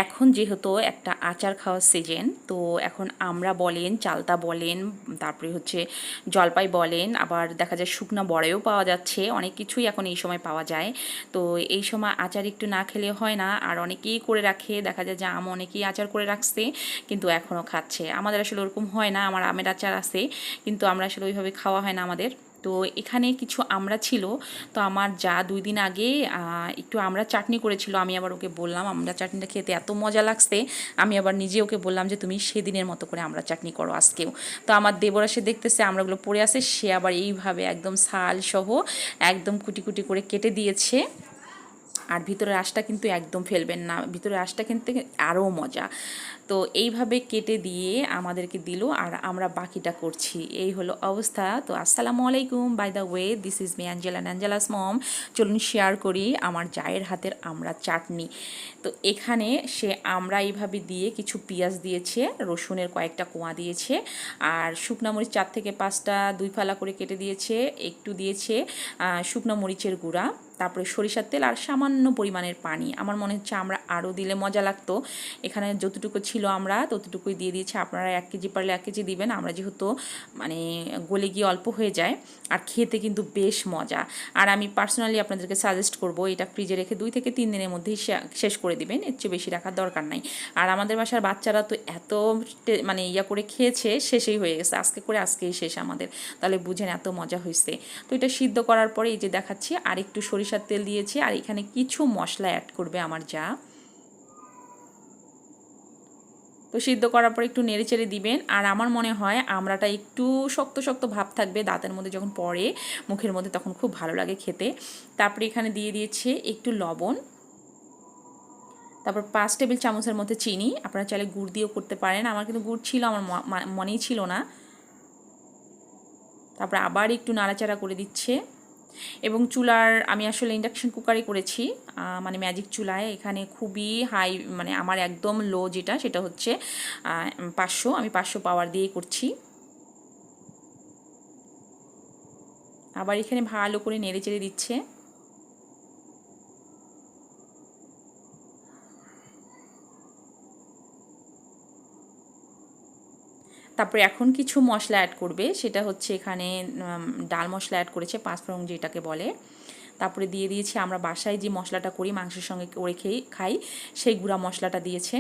এখন যেহেতু একটা আচার খাওয়ার সিজন, তো এখন আমরা বলেন, চালতা বলেন, তারপরে হচ্ছে জলপাই বলেন, আবার দেখা যায় শুকনা বড়াইও পাওয়া যাচ্ছে, অনেক কিছুই এখন এই সময় পাওয়া যায়। তো এই সময় আচার একটু না খেলে হয় না। আর অনেকেই করে রাখে, দেখা যায় যে অনেকেই আচার করে রাখছে কিন্তু এখনও খাচ্ছে। আমাদের আসলে ওরকম হয় না, আমার আমের আচার আছে কিন্তু আমরা আসলে ওইভাবে খাওয়া হয় না আমাদের। তো এখানে কিছু আমরা ছিল, তো আমার যা 2 দিন আগে একটু আমরা চাটনি করেছিল, আমি আবার ওকে বললাম আমরা চাটনিটা খেতে এত মজা লাগছে, আমি আবার নিজে ওকে বললাম যে তুমি সেদিনের মতো করে আমরা চাটনি করো আজকেও। তো আমার দেবর এসে দেখতেছে আমরাগুলো পড়ে আছে, সে আবার এইভাবে একদম ছাল সহ একদম কুটি কুটি করে কেটে দিয়েছে। আর ভিতরের আঁশটা কিন্তু একদম ফেলবেন না, ভিতরের আঁশটা কিন্তু আরও মজা। তো এইভাবে কেটে দিয়ে আমাদেরকে দিল আর আমরা বাকিটা করছি, এই হলো অবস্থা। তো আসসালামু আলাইকুম, by the way this is me Angela, Angela's mom. চলুন শেয়ার করি আমার জায়ের হাতের আমরা চাটনি। তো এখানে সে আমরা এইভাবে দিয়ে কিছু পেঁয়াজ দিয়েছে, রসুনের কয়েকটা কোয়া দিয়েছে, আর শুকনো মরিচ 4 থেকে 5টা 2 ফালা করে কেটে দিয়েছে, একটু দিয়েছে শুকনো মরিচের গুঁড়া, তারপরে সরিষার তেল আর সামান্য পরিমাণের পানি। আমার মনে হচ্ছে আমরা আরও দিলে মজা লাগতো, এখানে যতটুকু ছিল আমরা ততটুকুই দিয়ে দিয়েছি। আপনারা 1 কেজি পারলে 1 কেজি দিবেন, আমরা যেহেতু মানে গলে গিয়ে অল্প হয়ে যায়, আর খেতে কিন্তু বেশ মজা। আর আমি পার্সোনালি আপনাদেরকে সাজেস্ট করব এটা ফ্রিজে রেখে 2 থেকে 3 দিনের মধ্যেই শেষ করে দিবেন, এর চেয়ে বেশি রাখার দরকার নাই। আর আমাদের বাসার বাচ্চারা তো এত মানে ইয়া করে খেয়েছে, শেষেই হয়ে গেছে, আজকে করে আজকেই শেষ আমাদের। তাহলে বুঝেন এত মজা হয়েছে। তো এটা সিদ্ধ করার পরে এই যে দেখাচ্ছি আর একটু সরিষার তেল দিয়েছি, আর এখানে কিছু মশলা অ্যাড করবে আমার যা। তো সিদ্ধ করার পর একটু নেড়ে চেড়ে দিবেন। আর আমার মনে হয় আমড়াটা একটু শক্ত শক্ত ভাব থাকবে, দাঁতের মধ্যে যখন পড়ে মুখের মধ্যে তখন খুব ভালো লাগে খেতে। তারপরে এখানে দিয়ে দিয়েছে একটু লবণ, তারপর 5 টেবিল চামচের মধ্যে চিনি, আপনারা চাইলে গুড় দিয়েও করতে পারেন, আমার কিন্তু গুড় ছিল, আমার মনেই ছিল না। তারপর আবার একটু নাড়াচাড়া করে দিচ্ছে। এবং চুলার আমি আসলে ইন্ডাকশন কুকারে করেছি, মানে ম্যাজিক চুলায়, এখানে খুবই হাই, মানে আমার একদম লো যেটা সেটা হচ্ছে 500, আমি 500 পাওয়ার দিয়েই করছি। আবার এখানে ভালো করে নেড়ে চেড়ে দিচ্ছে। তারপরে এখন কিছু মশলা অ্যাড করবে, সেটা হচ্ছে এখানে ডাল মশলা অ্যাড করেছে, 5 ফোড়ন যেটাকে বলে। তারপরে দিয়ে দিয়েছি আমরা বাসায় যে মশলাটা করি মাংসের সঙ্গে করে খাই, সেই গুঁড়া মশলাটা দিয়েছে।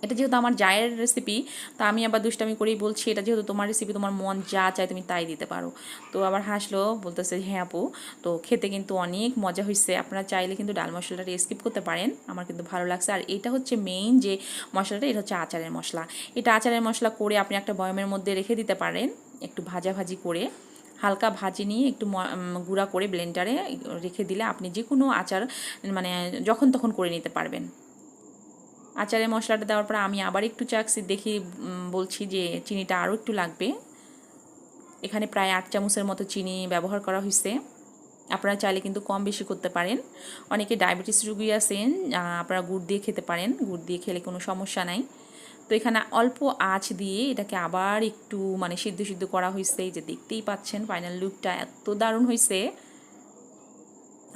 এটা যেহেতু আমার জায়ের রেসিপি, তা আমি আবার দুষ্টামি করেই বলছি এটা যেহেতু তোমার রেসিপি, তোমার মন যা চায় তুমি তাই দিতে পারো। তো আবার হাসলো, বলতেছে হ্যাঁ আপু। তো খেতে কিন্তু অনেক মজা হয়েছে, আপনারা চাইলে কিন্তু ডাল মশলাটা স্কিপ করতে পারেন, আমার কিন্তু ভালো লাগছে। আর এটা হচ্ছে মেইন যে মশলাটা, এটা হচ্ছে আচারের মশলা। এটা আচারের মশলা করে আপনি একটা বয়মের মধ্যে রেখে দিতে পারেন, একটু ভাজাভাজি করে, হালকা ভাজি নিয়ে একটু গুঁড়া করে ব্লেন্ডারে রেখে দিলে আপনি যে কোনো আচার মানে যখন তখন করে নিতে পারবেন। আচারের মশলাটা দেওয়ার পর আমি আবার একটু চাকছি, দেখি বলছি যে চিনিটা আরও একটু লাগবে। এখানে প্রায় 8 চামচের মতো চিনি ব্যবহার করা হয়েছে, আপনারা চাইলে কিন্তু কম বেশি করতে পারেন। অনেকে ডায়াবেটিস রোগী আছেন, আপনারা গুড় দিয়ে খেতে পারেন, গুড় দিয়ে খেলে কোনো সমস্যা নাই। তো এখানে অল্প আঁচ দিয়ে এটাকে আবার একটু মানে সিদ্ধ সিদ্ধ করা হয়েছে, এই যে দেখতেই পাচ্ছেন ফাইনাল লুকটা এত দারুণ হয়েছে।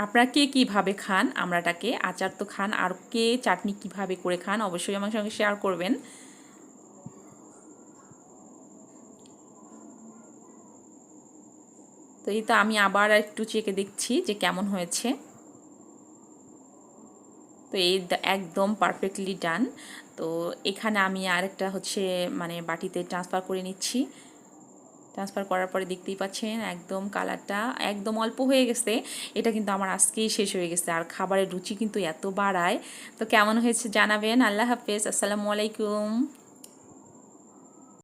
আপনারা কে কীভাবে খান আমড়াটাকে, আচার তো খান, আর কে চাটনি কিভাবে করে খান অবশ্যই আমার সঙ্গে শেয়ার করবেন। তো এই তো আমি আবার একটু চেকে দেখছি যে কেমন হয়েছে। তো এই একদম পারফেক্টলি ডান। তো এখানে আমি আরেকটা হচ্ছে মানে বাটিতে ট্রান্সফার করে নিচ্ছি। ট্রান্সফার করার পরে দেখতেই পাচ্ছেন একদম কালারটা একদম অল্প হয়ে গেছে, এটা কিন্তু আমার আজকেই শেষ হয়ে গেছে। আর খাবারের রুচি কিন্তু এত বাড়ায়। তো কেমন হয়েছে জানাবেন। আল্লাহ হাফেজ, আসসালামু আলাইকুম।